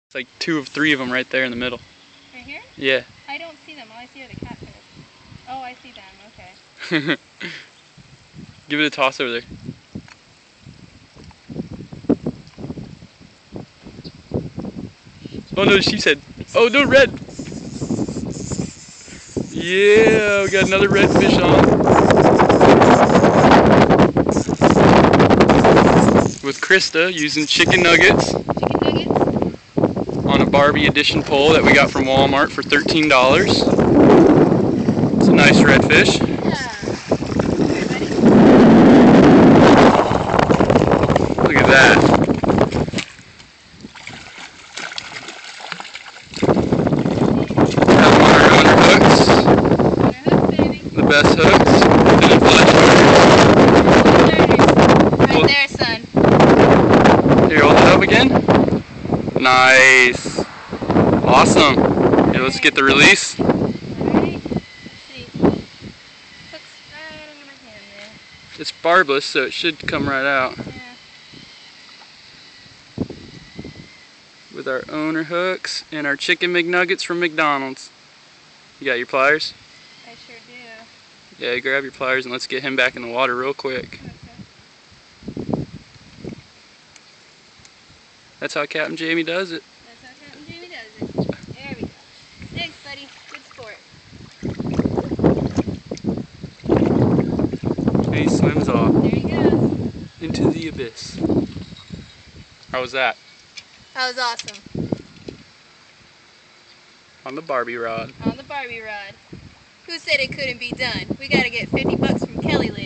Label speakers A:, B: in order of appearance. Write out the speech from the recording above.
A: It's like 2 or 3 of them right there in the middle.
B: Right here?
A: Yeah.
B: I don't see them. All I see are the catfish. Oh, I see them. Okay.
A: Give it a toss over there. Oh no, she said. Oh no, red. Yeah, we got another redfish on. With Krista using chicken nuggets. On a Barbie edition pole that we got from Walmart for $13. It's a nice redfish. Look at that. Have them on our hooks. The best hooks. And then flash
B: right there, son.
A: Here, hold it up again. Nice. Awesome. Here, let's get the release. It's barbless, so it should come right out.
B: Yeah.
A: With our owner hooks and our chicken McNuggets from McDonald's. You got your pliers?
B: I sure do.
A: Yeah, grab your pliers and let's get him back in the water real quick.
B: Okay.
A: That's how Captain Jamie does it.
B: That's how Captain Jamie does it. There we go. Thanks, buddy. Good sport.
A: And he swims off.
B: There he goes.
A: Into the abyss. How was that?
B: That was awesome.
A: On the Barbie rod.
B: On the Barbie rod. Who said it couldn't be done? We gotta get $50 from Kelly later.